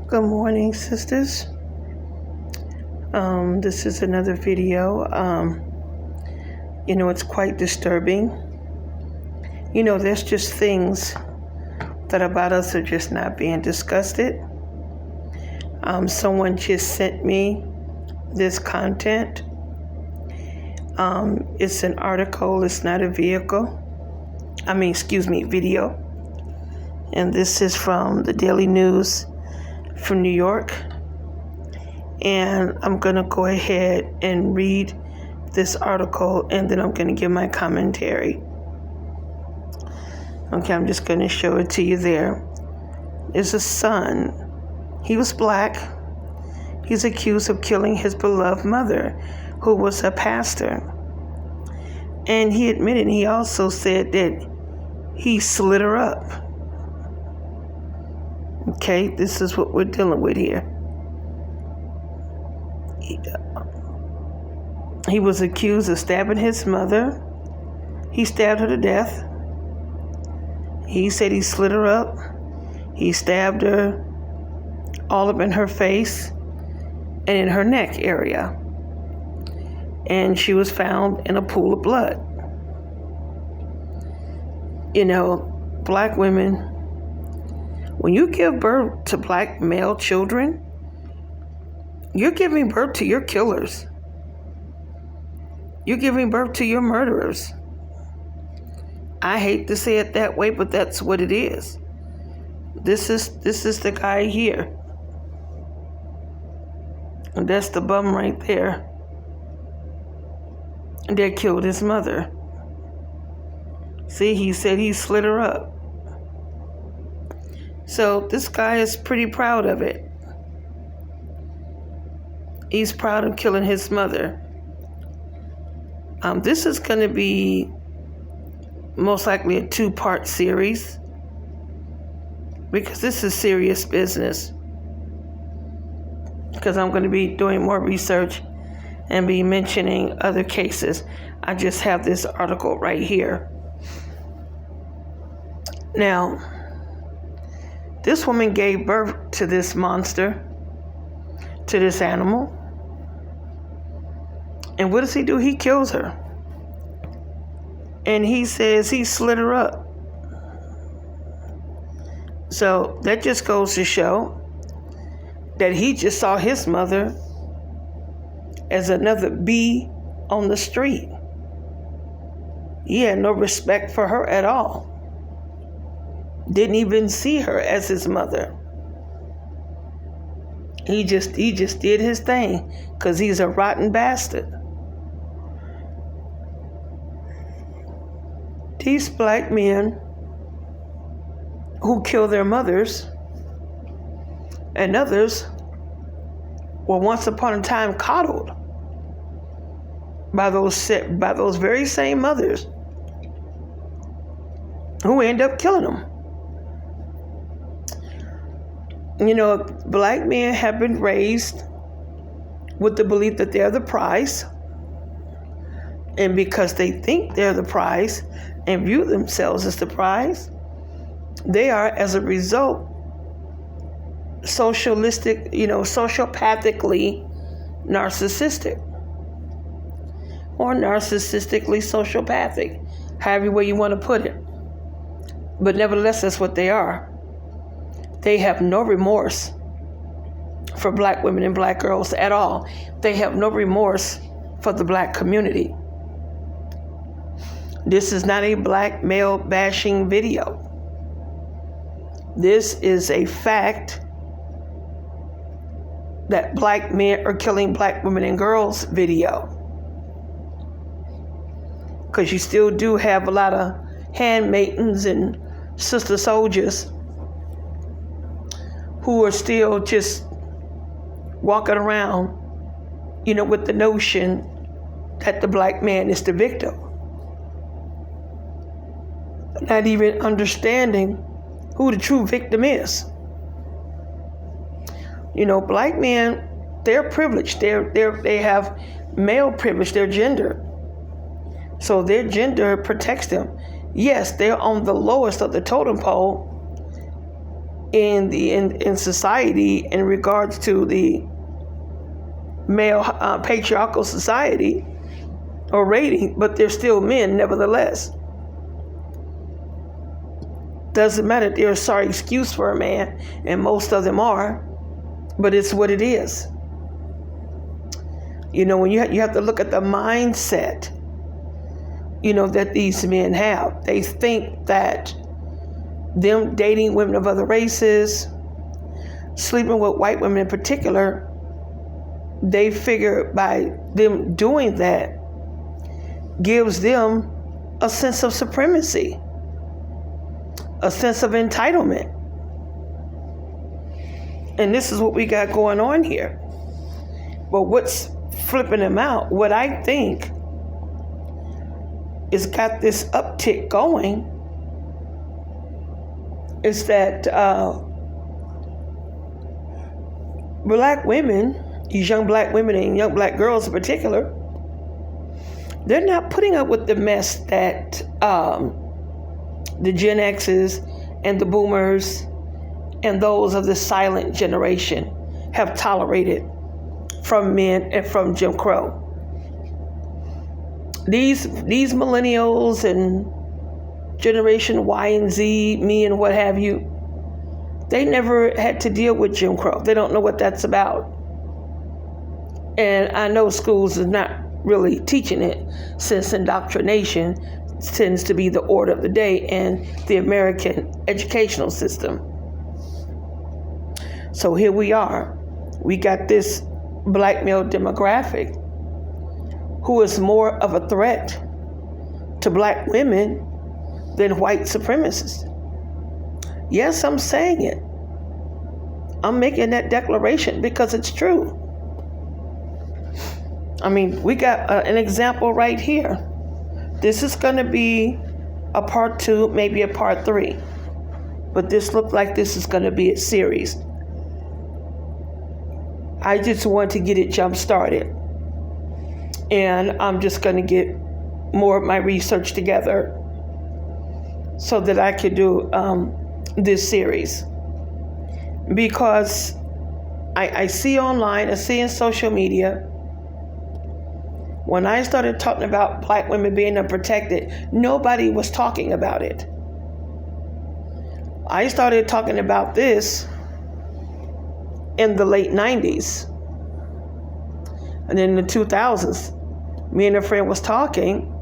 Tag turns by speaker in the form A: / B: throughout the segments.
A: Good morning, sisters. This is another video. It's quite disturbing. There's just things that about us are just not being discussed. Someone just sent me this content. It's an article. It's not a video. And this is from the Daily News from New York. And I'm going to go ahead and read this article, and then I'm going to give my commentary. Okay, I'm just going to show it to you there. There's a son. He was black. He's accused of killing his beloved mother, who was a pastor. And he admitted, he also said that he slit her up. Okay, this is what we're dealing with here. He was accused of stabbing his mother. He stabbed her to death. He said he slit her up. He stabbed her all up in her face and in her neck area. And she was found in a pool of blood. Black women, when you give birth to black male children, you're giving birth to your killers. You're giving birth to your murderers. I hate to say it that way, but that's what it is. This is the guy here. And that's the bum right there. That killed his mother. See, he said he slit her up. So this guy is pretty proud of it. He's proud of killing his mother. This is going to be most likely a 2-part series, because this is serious business. Because I'm going to be doing more research and be mentioning other cases. I just have this article right here. Now, this woman gave birth to this monster, to this animal. And what does he do? He kills her. And he says he slit her up. So that just goes to show that he just saw his mother as another bee on the street. He had no respect for her at all. Didn't even see her as his mother. He just did his thing because he's a rotten bastard. These black men who kill their mothers and others were once upon a time coddled by those very same mothers who end up killing them. Black men have been raised with the belief that they're the prize. And because they think they're the prize and view themselves as the prize, they are, as a result, sociopathically narcissistic. Or narcissistically sociopathic, however way you want to put it. But nevertheless, that's what they are. They have no remorse for black women and black girls at all. They have no remorse for the black community. This is not a black male bashing video. This is a fact that black men are killing black women and girls video. Because you still do have a lot of handmaidens and sister soldiers who are still just walking around, with the notion that the black man is the victim. Not even understanding who the true victim is. Black men, they're privileged. They have male privilege, their gender. So their gender protects them. Yes, they're on the lowest of the totem pole, in society in regards to the male patriarchal society or rating, but they're still men nevertheless. Doesn't matter. They're a sorry excuse for a man, and most of them are, but it's what it is. When you have to look at the mindset, that these men have. They think that them dating women of other races, sleeping with white women in particular, they figure by them doing that gives them a sense of supremacy, a sense of entitlement. And this is what we got going on here. But what's flipping them out, what I think is got this uptick going, is that black women, these young black women and young black girls in particular, they're not putting up with the mess that the Gen X's and the boomers and those of the silent generation have tolerated from men and from Jim Crow. These millennials and Generation Y and Z, me and what have you, they never had to deal with Jim Crow. They don't know what that's about. And I know schools are not really teaching it, since indoctrination tends to be the order of the day in the American educational system. So here we are. We got this black male demographic who is more of a threat to black women than white supremacists. Yes, I'm saying it. I'm making that declaration because it's true. I mean, we got an example right here. This is going to be a part 2, maybe a part 3. But this looked like this is going to be a series. I just want to get it jump started. And I'm just going to get more of my research together so that I could do this series. Because I see online, I see in social media, when I started talking about black women being unprotected, nobody was talking about it. I started talking about this in the late 90s. And in the 2000s, me and a friend was talking,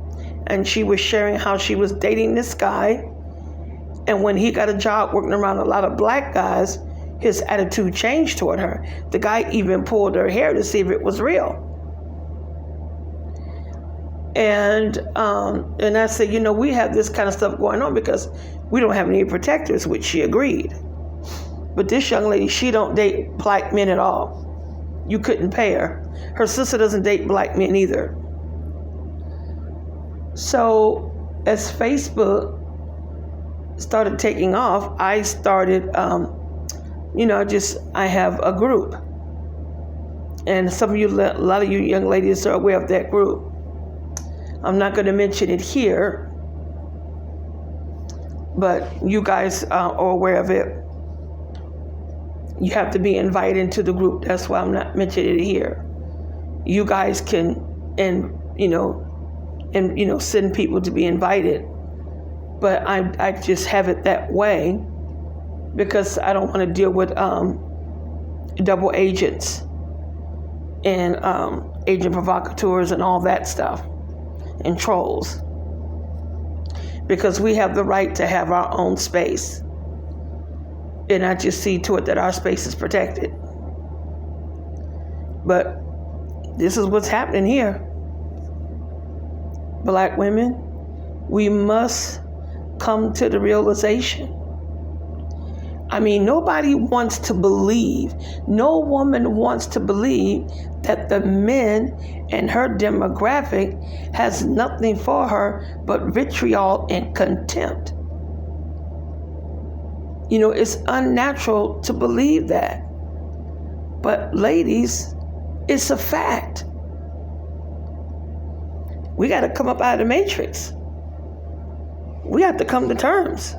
A: and she was sharing how she was dating this guy. And when he got a job working around a lot of black guys, his attitude changed toward her. The guy even pulled her hair to see if it was real. And I said, we have this kind of stuff going on because we don't have any protectors, which she agreed. But this young lady, she don't date black men at all. You couldn't pay her. Her sister doesn't date black men either. So as Facebook started taking off, I started, I have a group. And a lot of you young ladies are aware of that group. I'm not going to mention it here, but you guys are aware of it. You have to be invited into the group. That's why I'm not mentioning it here. You guys can, send people to be invited. But I just have it that way because I don't want to deal with double agents and agent provocateurs and all that stuff and trolls. Because we have the right to have our own space. And I just see to it that our space is protected. But this is what's happening here. Black women, we must come to the realization. I mean, nobody wants to believe, no woman wants to believe that the men in her demographic has nothing for her but vitriol and contempt. It's unnatural to believe that. But ladies, it's a fact. We got to come up out of the matrix. We have to come to terms.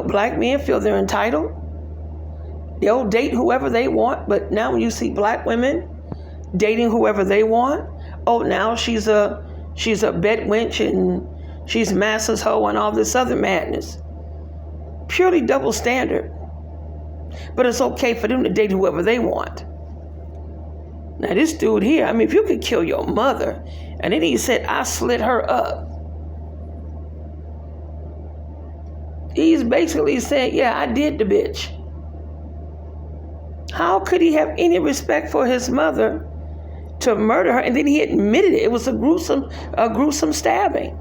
A: Black men feel they're entitled. They'll date whoever they want, but now when you see black women dating whoever they want, oh, now she's a bed wench and she's master's hoe and all this other madness. Purely double standard. But it's okay for them to date whoever they want. Now this dude here, if you could kill your mother, and then he said, I slit her up. He's basically saying, yeah, I did the bitch. How could he have any respect for his mother to murder her? And then he admitted it. It was a gruesome stabbing.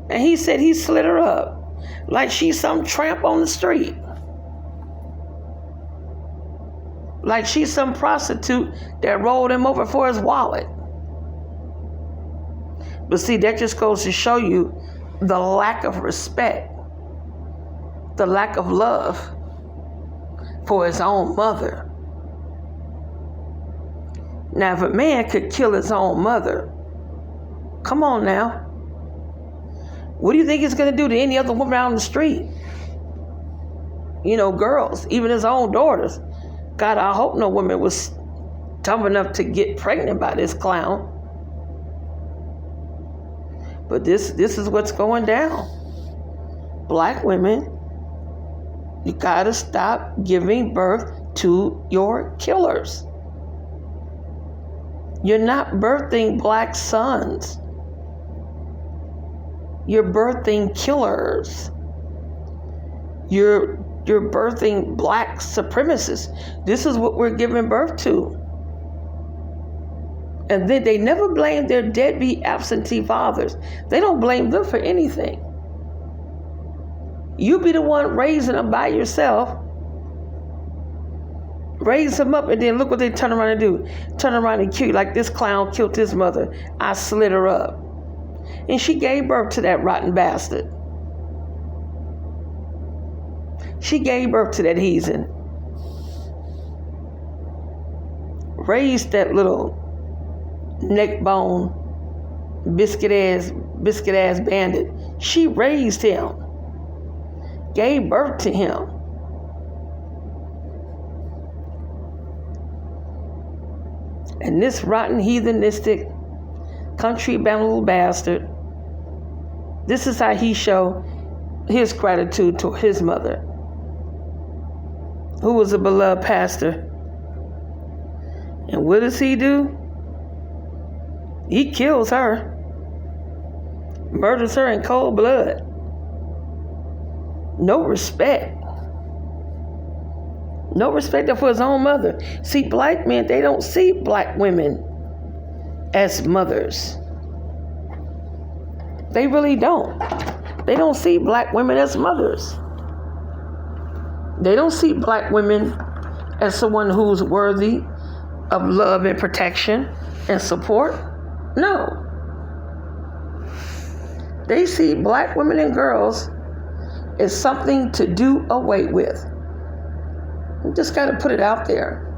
A: And he said he slit her up like she's some tramp on the street. Like she's some prostitute that rolled him over for his wallet. But see, that just goes to show you the lack of respect, the lack of love for his own mother. Now, if a man could kill his own mother, come on now. What do you think he's going to do to any other woman out on the street? Girls, even his own daughters. God, I hope no woman was dumb enough to get pregnant by this clown. But this is what's going down. Black women, you got to stop giving birth to your killers. You're not birthing black sons. You're birthing killers. You're birthing black supremacists. This is what we're giving birth to. And then they never blame their deadbeat absentee fathers. They don't blame them for anything. You be the one raising them by yourself. Raise them up, and then look what they turn around and do. Turn around and kill you, like this clown killed his mother. I slit her up. And she gave birth to that rotten bastard. She gave birth to that heathen. Raised that little neck bone, biscuit ass bandit. She raised him. Gave birth to him. And this rotten, heathenistic, country-bound little bastard, this is how he showed his gratitude to his mother, who was a beloved pastor. And what does he do? He kills her. Murders her in cold blood. No respect. No respect for his own mother. See, black men, they don't see black women as mothers. They really don't. They don't see black women as mothers. They don't see black women as someone who's worthy of love and protection and support. No. They see black women and girls as something to do away with. You just got to put it out there.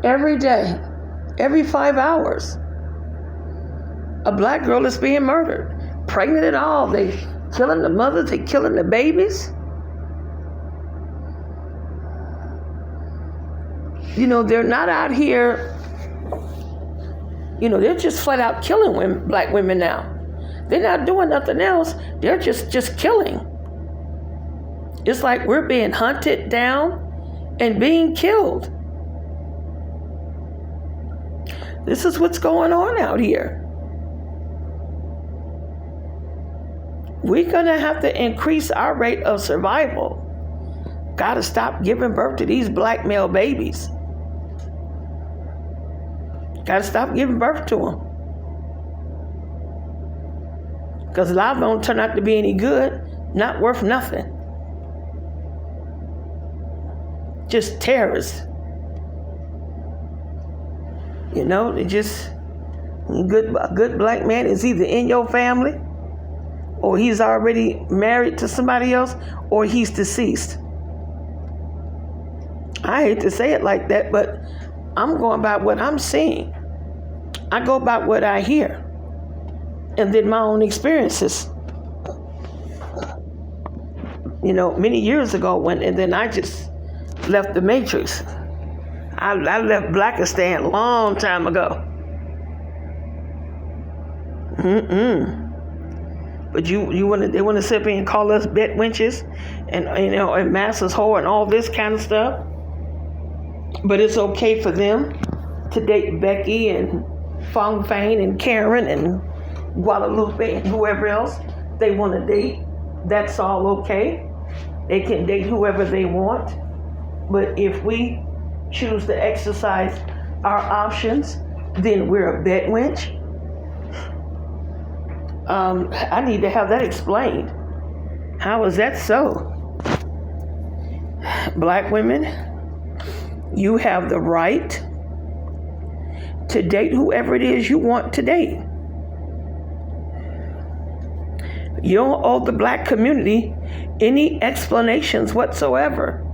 A: Every day, every 5 hours, a black girl is being murdered. Pregnant and all. They killing the mothers, they killing the babies. They're not out here, they're just flat out killing black women now. They're not doing nothing else. They're just killing. It's like we're being hunted down and being killed. This is what's going on out here. We're going to have to increase our rate of survival. Got to stop giving birth to these black male babies. Got to stop giving birth to them. Because a lot of them don't turn out to be any good, not worth nothing. Just terrorists. They just, a good black man is either in your family, or he's already married to somebody else, or he's deceased. I hate to say it like that, but I'm going by what I'm seeing. I go by what I hear. and then my own experiences. Many years ago and then I just left the Matrix. I left Blackistan a long time ago. But they want to sit here and call us bet wenches and masters whore and all this kind of stuff. But it's okay for them to date Becky and Fong Fang and Karen and Guadalupe and whoever else they want to date. That's all okay. They can date whoever they want. But if we choose to exercise our options, then we're a bet wench. I need to have that explained. How is that so? Black women, you have the right to date whoever it is you want to date. You don't owe the black community any explanations whatsoever.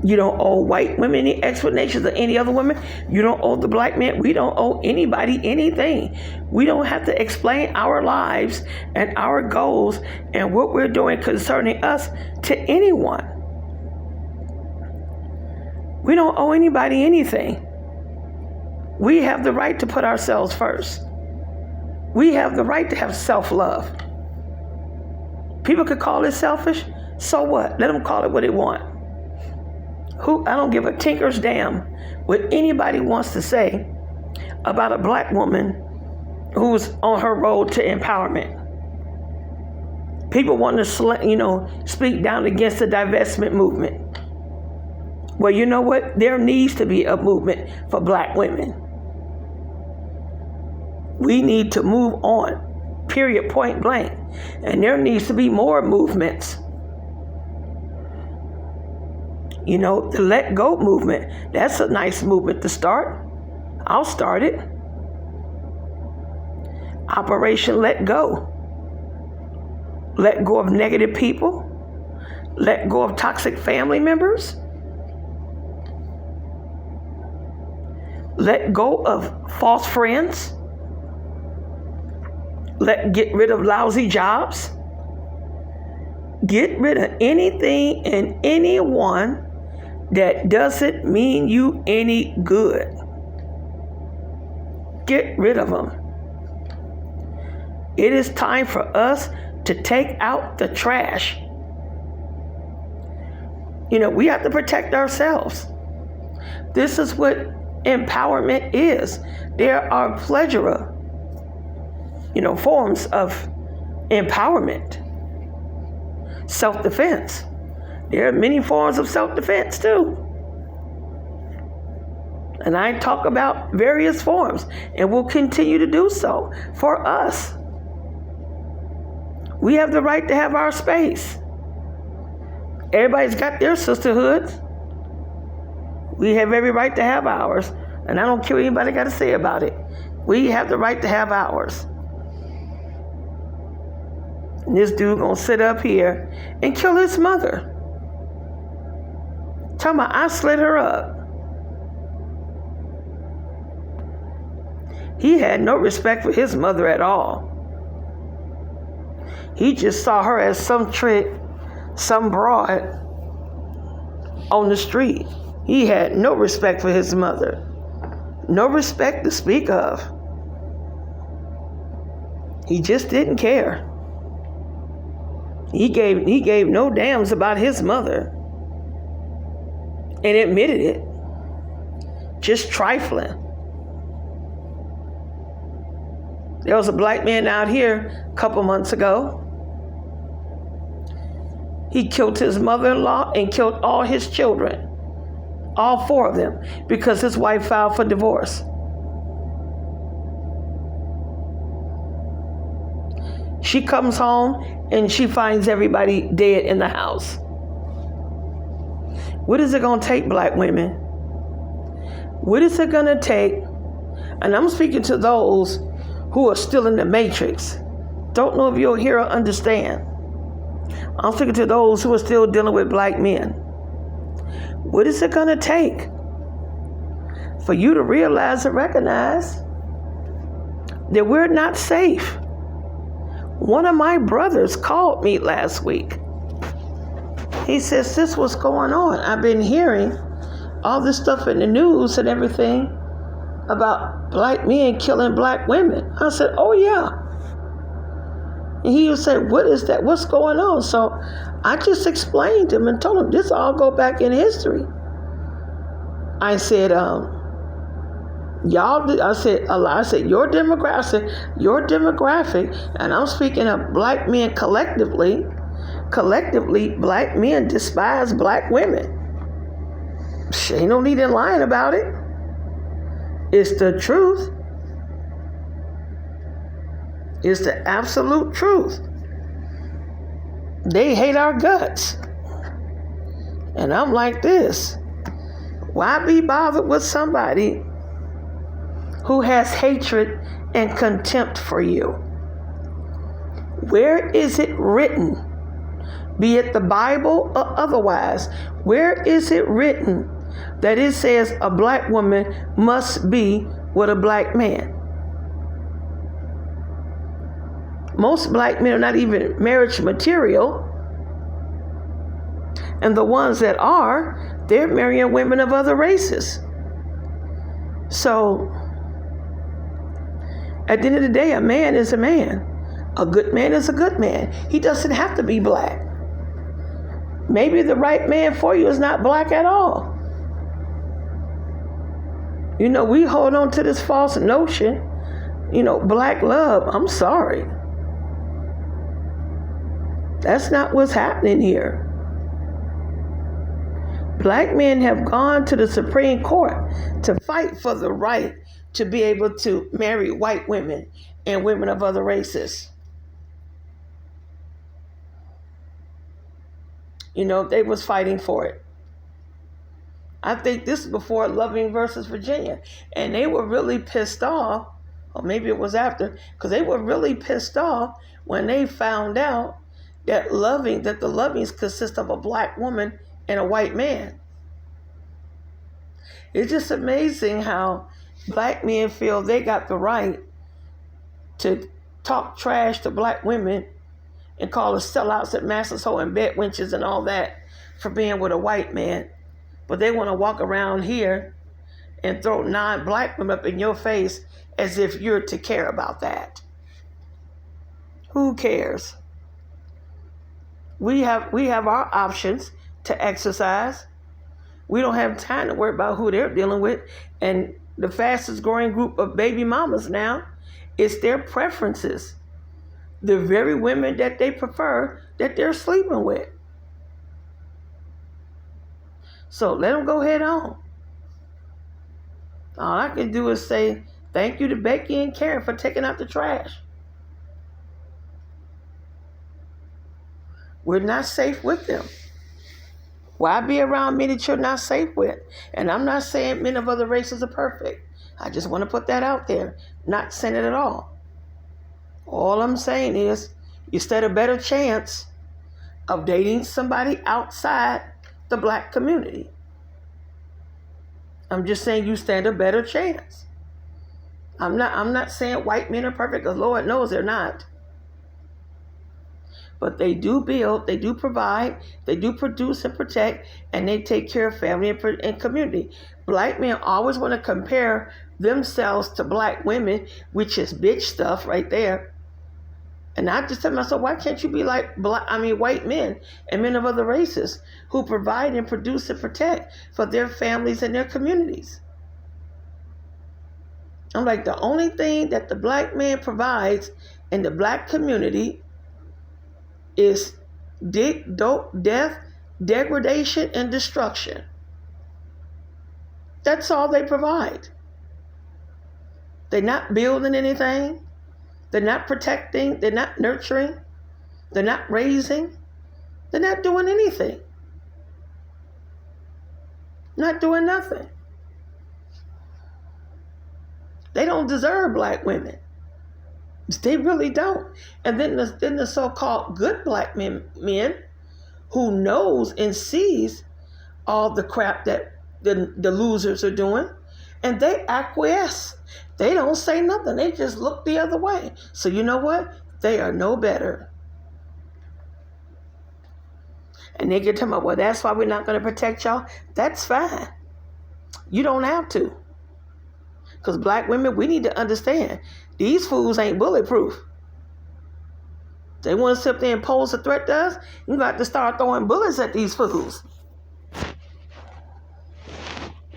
A: You don't owe white women any explanations or any other women. You don't owe the black man. We don't owe anybody anything. We don't have to explain our lives and our goals and what we're doing concerning us to anyone. We don't owe anybody anything. We have the right to put ourselves first. We have the right to have self-love. People could call it selfish. So what? Let them call it what they want. I don't give a tinker's damn what anybody wants to say about a black woman who's on her road to empowerment. People want to, speak down against the divestment movement. Well, you know what? There needs to be a movement for black women. We need to move on, period, point blank. And there needs to be more movements. The Let Go movement, that's a nice movement to start. I'll start it. Operation Let Go. Let go of negative people. Let go of toxic family members. Let go of false friends. Get rid of lousy jobs. Get rid of anything and anyone that doesn't mean you any good. Get rid of them. It is time for us to take out the trash. We have to protect ourselves. This is what empowerment is. There are plethora, forms of empowerment. Self-defense. There are many forms of self-defense too. And I talk about various forms and will continue to do so for us. We have the right to have our space. Everybody's got their sisterhoods. We have every right to have ours. And I don't care what anybody got to say about it. We have the right to have ours. And this dude gonna sit up here and kill his mother. Tell me, I slit her up. He had no respect for his mother at all. He just saw her as some trick, some broad on the street. He had no respect for his mother. No respect to speak of. He just didn't care. He gave no damns about his mother. And admitted it. Just trifling. There was a black man out here a couple months ago. He killed his mother-in-law and killed all his children. All 4 of them. Because his wife filed for divorce. She comes home and she finds everybody dead in the house. What is it going to take, black women? What is it going to take? And I'm speaking to those who are still in the matrix. Don't know if you'll hear or understand. I'm speaking to those who are still dealing with black men. What is it going to take for you to realize and recognize that we're not safe. One of my brothers called me last week. He says, "Sis, what's going on? I've been hearing all this stuff in the news and everything about black men killing black women." I said, "Oh yeah." And he said, "What is that? What's going on?" So I just explained to him and told him this all go back in history. I said, your demographic, and I'm speaking of black men collectively, black men despise black women. Ain't no need in lying about it. It's the truth. It's the absolute truth. They hate our guts. And I'm like this. Why be bothered with somebody who has hatred and contempt for you? Where is it written, be it the Bible or otherwise, where is it written that it says a black woman must be with a black man? Most black men are not even marriage material. And the ones that are, they're marrying women of other races. So, at the end of the day, a man is a man. A good man is a good man. He doesn't have to be black. Maybe the right man for you is not black at all. You know, we hold on to this false notion, black love. I'm sorry. That's not what's happening here. Black men have gone to the Supreme Court to fight for the right to be able to marry white women and women of other races. They was fighting for it. I think this is before Loving versus Virginia. And they were really pissed off, or maybe it was after, because they were really pissed off when they found out that the Lovings consist of a black woman and a white man. It's just amazing how black men feel they got the right to talk trash to black women and call us sellouts at Masters Hole and bed wenches and all that for being with a white man. But they want to walk around here and throw non-black women up in your face as if you're to care about that. Who cares? We have our options to exercise. We don't have time to worry about who they're dealing with. And the fastest growing group of baby mamas now, it's their preferences. The very women that they prefer that they're sleeping with. So let them go head on. All I can do is say thank you to Becky and Karen for taking out the trash. We're not safe with them. Why be around men that you're not safe with? And I'm not saying men of other races are perfect. I just want to put that out there. Not saying it at all. All I'm saying is you stand a better chance of dating somebody outside the black community. I'm just saying you stand a better chance. I'm not saying white men are perfect, because Lord knows they're not. But they do build, they do provide, they do produce and protect, and they take care of family and community. Black men always want to compare themselves to black women, which is bitch stuff right there. And I just tell myself, why can't you be like white men and men of other races who provide and produce and protect for their families and their communities? I'm like, the only thing that the black man provides in the black community is death, degradation, and destruction. That's all they provide. They're not building anything. They're not protecting. They're not nurturing. They're not raising. They're not doing anything. Not doing nothing. They don't deserve black women. They really don't. And then the so-called good black men who knows and sees all the crap that the losers are doing, And they acquiesce. They don't say nothing. They just look the other way. So you know what? They are no better. And they get to me, well, that's why we're not going to protect y'all. That's fine. You don't have to. Because black women, we need to understand, these fools ain't bulletproof. They want to sit there and pose a threat to us, you got to start throwing bullets at these fools.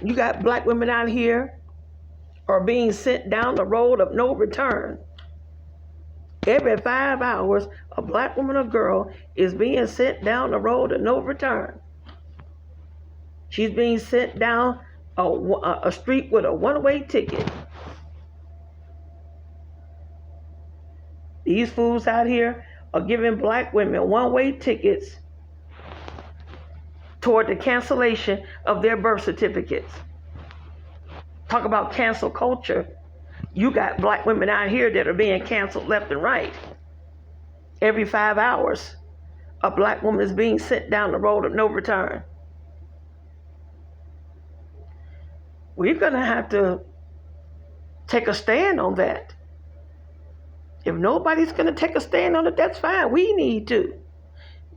A: You got black women out here are being sent down the road of no return. Every 5 hours, a black woman or girl is being sent down the road of no return. She's being sent down a street with a one-way ticket. These fools out here are giving black women one-way tickets toward the cancellation of their birth certificates. Talk about cancel culture. You got black women out here that are being canceled left and right. Every 5 hours, a black woman is being sent down the road of no return. We're going to have to take a stand on that. If nobody's going to take a stand on it, that's fine. We need to.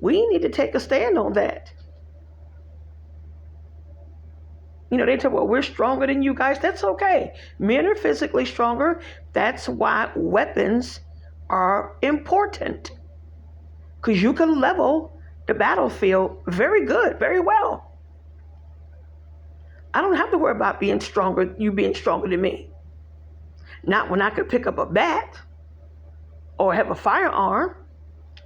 A: We need to take a stand on that. You know, they talk, well, we're stronger than you guys. That's okay. Men are physically stronger. That's why weapons are important. Because you can level the battlefield very good, very well. I don't have to worry about being stronger, you being stronger than me. Not when I could pick up a bat or have a firearm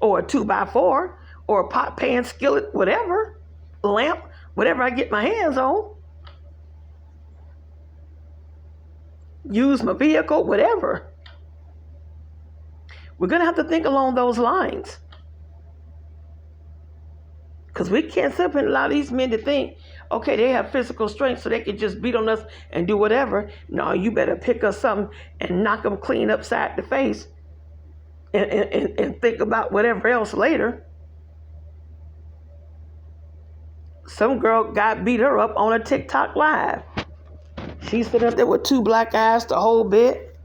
A: or a 2x4 or a pot pan skillet, whatever, lamp, whatever I get my hands on. Use my vehicle, whatever. We're going to have to think along those lines. Because we can't sit up and allow these men to think, okay, they have physical strength so they can just beat on us and do whatever. No, you better pick up something and knock them clean upside the face and think about whatever else later. Some girl got beat her up on a TikTok live. She's sitting up there with 2 black eyes the whole bit.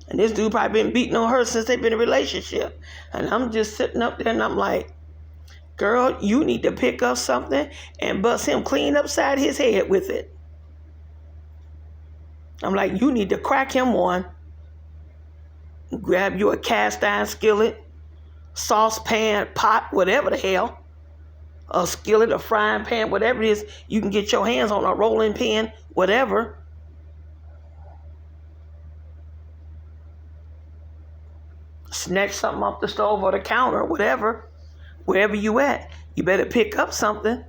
A: And this dude probably been beating on her since they've been in a relationship. And I'm just sitting up there and I'm like, girl, you need to pick up something and bust him clean upside his head with it. I'm like, you need to crack him one. Grab you a cast iron skillet, saucepan, pot, whatever the hell. A skillet, a frying pan, whatever it is, you can get your hands on, a rolling pin, whatever. Snatch something off the stove or the counter, whatever. Wherever you at, you better pick up something.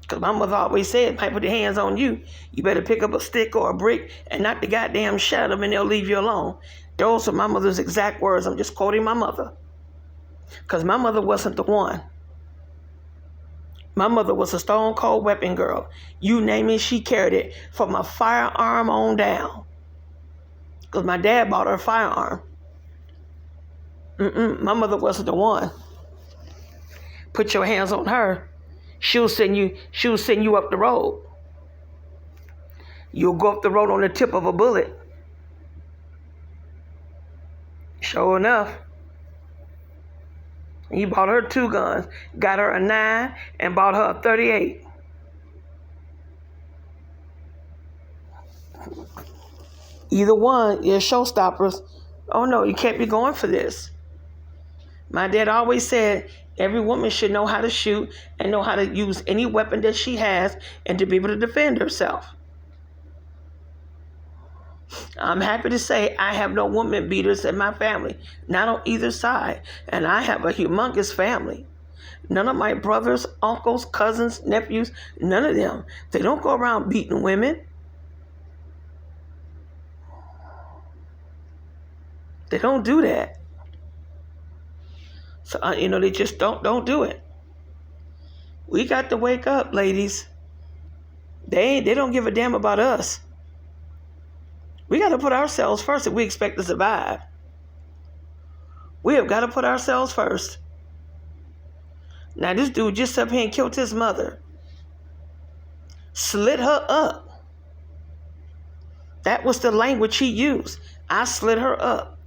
A: Because my mother always said, might put your hands on you. You better pick up a stick or a brick and not the goddamn shut them and they'll leave you alone. Those are my mother's exact words. I'm just quoting my mother. Because my mother wasn't the one. My mother was a stone cold weapon girl. You name it, she carried it from a firearm on down. Because my dad bought her a firearm. My mother wasn't the one. Put your hands on her. She'll send you up the road. You'll go up the road on the tip of a bullet. Sure enough. He bought her 2 guns, got her a 9, and bought her a 38. Either one is showstoppers. Oh no, you can't be going for this. My dad always said every woman should know how to shoot and know how to use any weapon that she has and to be able to defend herself. I'm happy to say I have no woman beaters in my family, not on either side, and I have a humongous family. None of my brothers, uncles, cousins, nephews, none of them. They don't go around beating women. They don't do that. So, they just don't do it. We got to wake up, ladies. They don't give a damn about us. We got to put ourselves first if we expect to survive. We have got to put ourselves first. Now, this dude just up here and killed his mother. Slit her up. That was the language he used. I slit her up.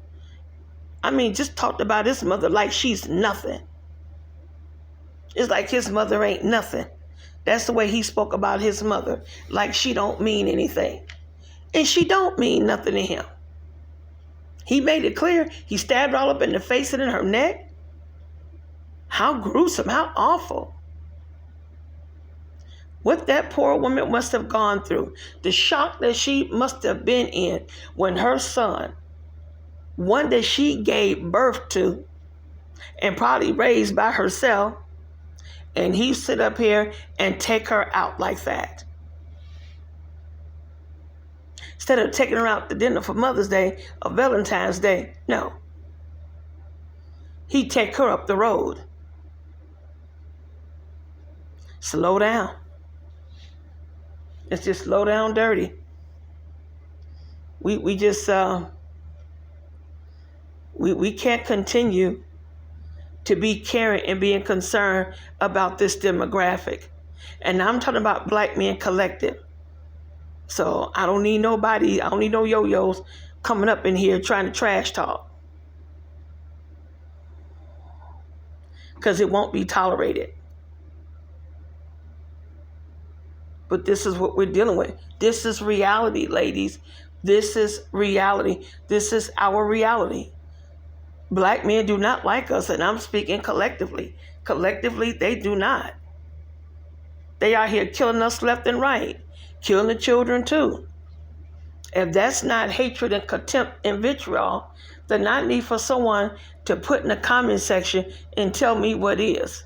A: I mean, just talked about his mother like she's nothing. It's like his mother ain't nothing. That's the way he spoke about his mother, like she don't mean anything. And she don't mean nothing to him. He made it clear. He stabbed her all up in the face and in her neck. How gruesome, how awful. What that poor woman must have gone through, the shock that she must have been in when her son, one that she gave birth to and probably raised by herself, and he sit up here and take her out like that. Instead of taking her out to dinner for Mother's Day or Valentine's Day, no. He'd take her up the road. Slow down. It's just slow down dirty. We can't continue to be caring and being concerned about this demographic. And I'm talking about Black Men Collective. So I don't need nobody, I don't need no yo-yos coming up in here trying to trash talk. Because it won't be tolerated. But this is what we're dealing with. This is reality, ladies. This is reality. This is our reality. Black men do not like us, and I'm speaking collectively. Collectively, they do not. They are here killing us left and right, killing the children too. If that's not hatred and contempt and vitriol, then I need for someone to put in the comment section and tell me what is.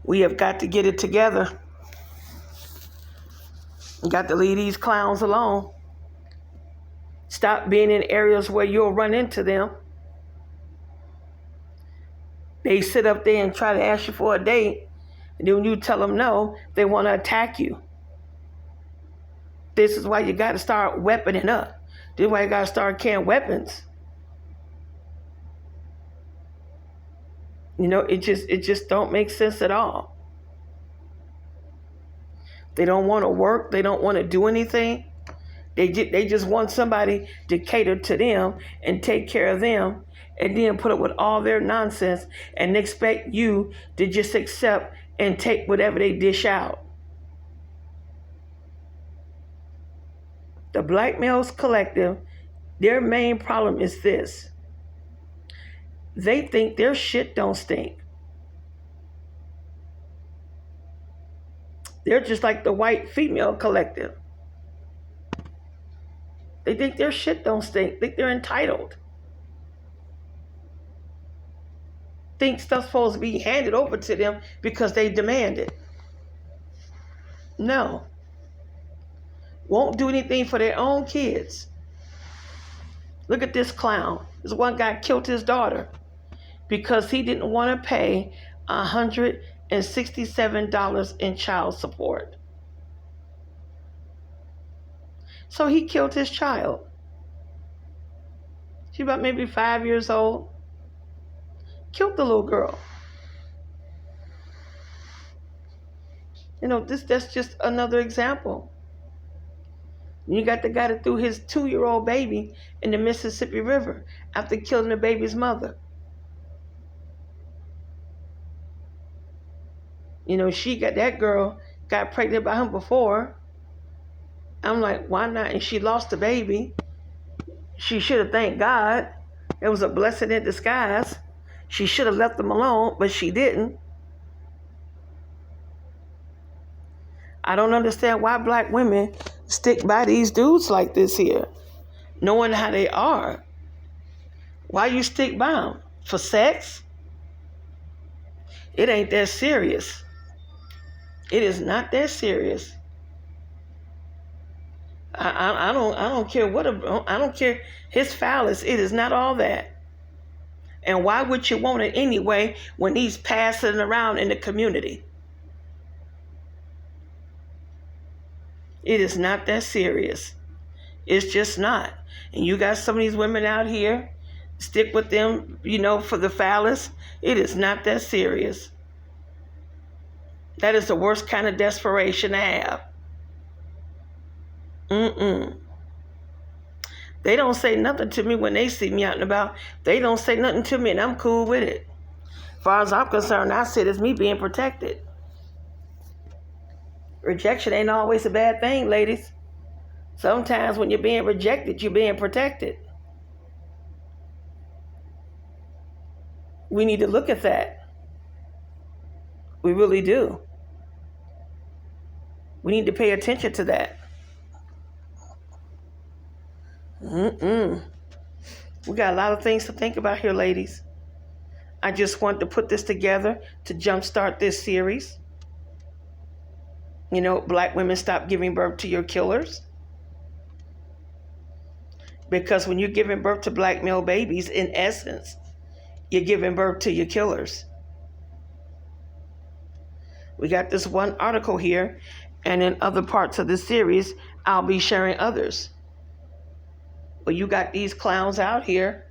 A: We have got to get it together. You got to leave these clowns alone. Stop being in areas where you'll run into them. They sit up there and try to ask you for a date, and then when you tell them no, they want to attack you. This is why you got to start weaponing up. This is why you got to start carrying weapons. You know, it just don't make sense at all. They don't want to work. They don't want to do anything. They just want somebody to cater to them and take care of them, and then put up with all their nonsense and expect you to just accept and take whatever they dish out. The Black Males Collective, their main problem is this. They think their shit don't stink. They're just like the white female collective. They think their shit don't stink. Think they're entitled. Think stuff's supposed to be handed over to them because they demand it. No. Won't do anything for their own kids. Look at this clown. This one guy killed his daughter because he didn't want to pay $167 in child support. So he killed his child. She about maybe 5 years old. Killed the little girl. You know, that's just another example. You got the guy that threw his 2-year-old baby in the Mississippi River after killing the baby's mother. You know, that girl got pregnant by him before. I'm like, why not? And she lost the baby. She should have thanked God. It was a blessing in disguise. She should have left them alone, but she didn't. I don't understand why Black women stick by these dudes like this here, knowing how they are. Why you stick by them? For sex? It ain't that serious. It is not that serious. I don't care I don't care his phallus. It is not all that. And why would you want it anyway when he's passing around in the community? It is not that serious. It's just not. And you got some of these women out here, stick with them, you know, for the phallus. It is not that serious. That is the worst kind of desperation to have. They don't say nothing to me when they see me out and about. They don't say nothing to me, and I'm cool with it. As far as I'm concerned, I see it as me being protected. Rejection ain't always a bad thing, ladies. Sometimes when you're being rejected, you're being protected. We need to look at that. We really do. We need to pay attention to that. We got a lot of things to think about here, ladies. I just want to put this together to jumpstart this series. Black women, stop giving birth to your killers. Because when you're giving birth to black male babies, in essence, you're giving birth to your killers. We got this one article here, and in other parts of the series, I'll be sharing others. But you got these clowns out here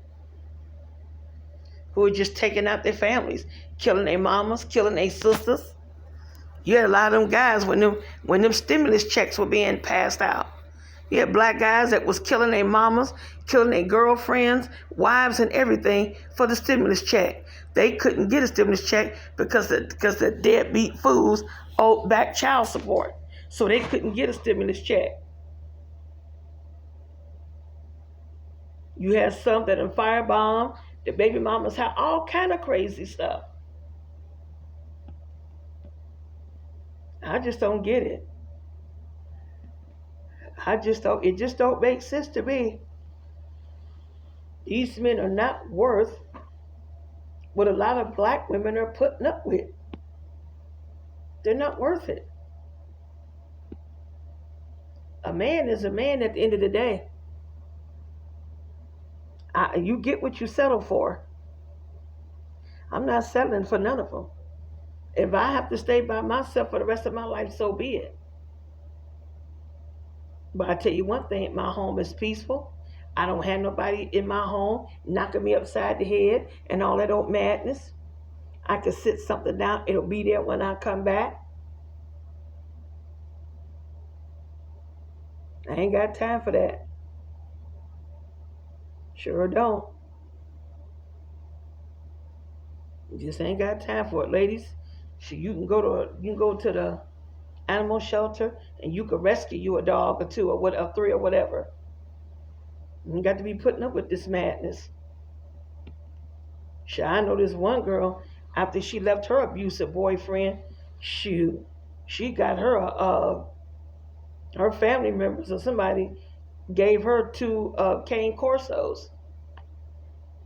A: who are just taking out their families, killing their mamas, killing their sisters. You had a lot of them guys when them stimulus checks were being passed out. You had black guys that was killing their mamas, killing their girlfriends, wives, and everything for the stimulus check. They couldn't get a stimulus check because the deadbeat fools owed back child support. So they couldn't get a stimulus check. You had some that firebombed the baby mamas, had all kind of crazy stuff. I just don't get it. It just don't make sense to me. These men are not worth what a lot of black women are putting up with. They're not worth it. A man is a man at the end of the day. You get what you settle for. I'm not settling for none of them. If I have to stay by myself for the rest of my life, so be it. But I tell you one thing, my home is peaceful. I don't have nobody in my home knocking me upside the head and all that old madness. I can sit something down. It'll be there when I come back. I ain't got time for that. Sure don't. Just ain't got time for it, ladies. So you can go to the animal shelter and you can rescue you a dog or two or a three or whatever. You got to be putting up with this madness. Sure, I know this one girl, after she left her abusive boyfriend, she got her family members or somebody gave her two cane corsos.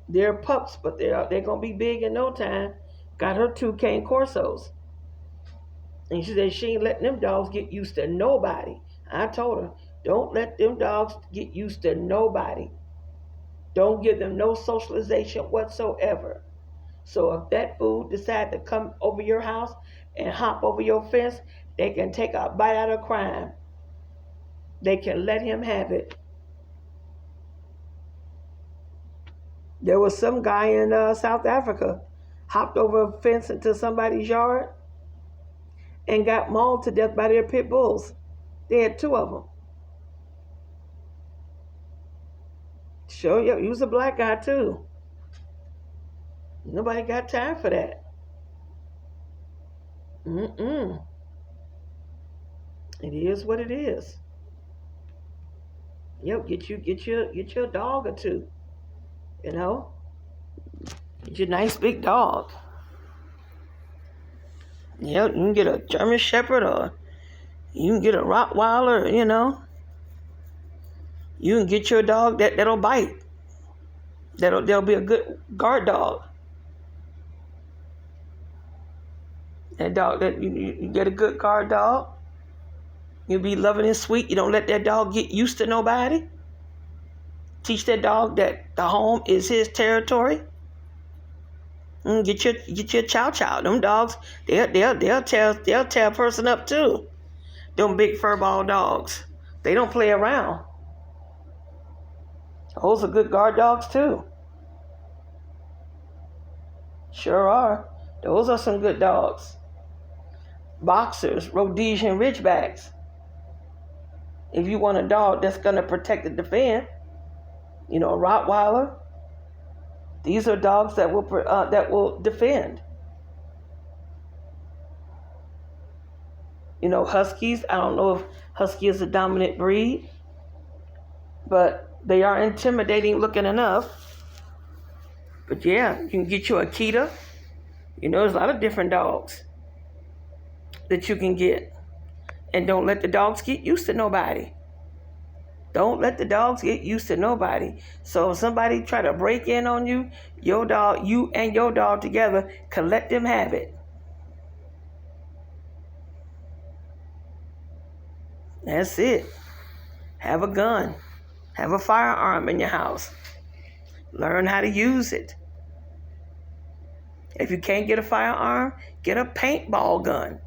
A: They're pups, but they're gonna be big in no time. Got her two cane corsos. And she said she ain't letting them dogs get used to nobody. I told her, don't let them dogs get used to nobody. Don't give them no socialization whatsoever. So if that fool decide to come over your house and hop over your fence, they can take a bite out of crime. They can let him have it. There was some guy in South Africa, hopped over a fence into somebody's yard and got mauled to death by their pit bulls. They had two of them. Sure, yeah, he was a black guy too. Nobody got time for that. It is what it is. Yep, get your dog or two. Get your nice big dog. Yep, you can get a German Shepherd or you can get a Rottweiler, You can get your dog that'll bite. That'll be a good guard dog. That dog that you get a good guard dog. You'll be loving and sweet. You don't let that dog get used to nobody. Teach that dog that the home is his territory. And get your chow. Them dogs, they'll tear a person up too. Them big furball dogs. They don't play around. Those are good guard dogs too. Sure are. Those are some good dogs. boxers, Rhodesian Ridgebacks. If you want a dog that's going to protect and defend, a Rottweiler. These are dogs that will defend. Huskies. I don't know if Husky is a dominant breed, but they are intimidating looking enough. But yeah, you can get you a Akita. There's a lot of different dogs that you can get. And don't let the dogs get used to nobody. Don't let the dogs get used to nobody. So if somebody try to break in on you, your dog, you and your dog together can let them have it. That's it. Have a gun. Have a firearm in your house. Learn how to use it. If you can't get a firearm, get a paintball gun.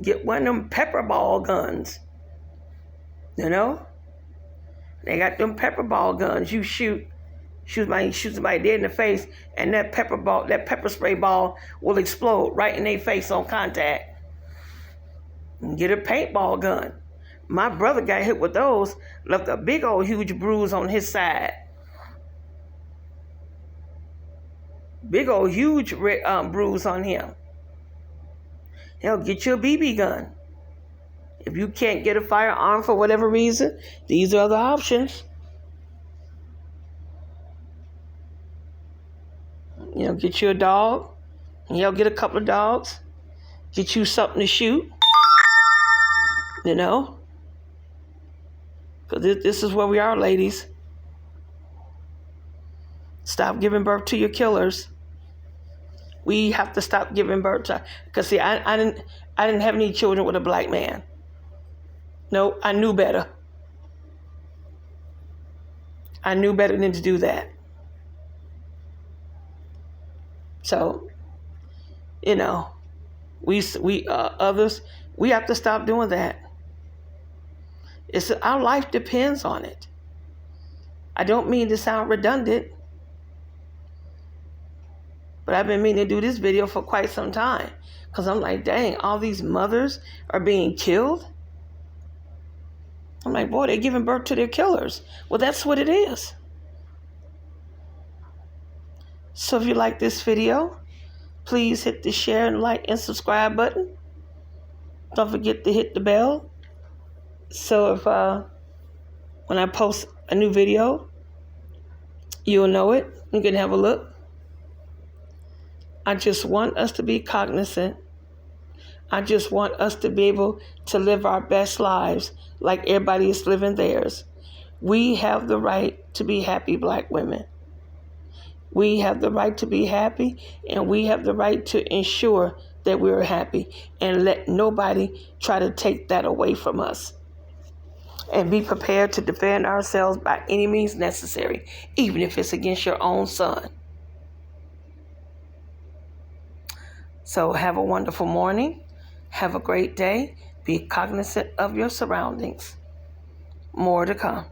A: Get one of them pepper ball guns. They got them pepper ball guns. You shoot somebody dead in the face, and that pepper spray ball will explode right in their face on contact. And get a paintball gun. My brother got hit with those, left a big old huge bruise on his side. Big old huge bruise on him. Hell, get you a BB gun. If you can't get a firearm for whatever reason, these are the options. Get you a dog. Get a couple of dogs. Get you something to shoot. Because this is where we are, ladies. Stop giving birth to your killers. We have to stop giving birth to. Because see, I didn't have any children with a black man. No, I knew better. I knew better than to do that. So, we others, we have to stop doing that. Our life depends on it. I don't mean to sound redundant, but I've been meaning to do this video for quite some time, because I'm like, dang, all these mothers are being killed. I'm like, boy, they're giving birth to their killers. Well, that's what it is. So if you like this video, please hit the share and like and subscribe button. Don't forget to hit the bell. So if when I post a new video, you'll know it. You can have a look. I just want us to be cognizant. I just want us to be able to live our best lives like everybody is living theirs. We have the right to be happy, black women. We have the right to be happy, and we have the right to ensure that we're happy and let nobody try to take that away from us. And be prepared to defend ourselves by any means necessary, even if it's against your own son. So have a wonderful morning. Have a great day. Be cognizant of your surroundings. More to come.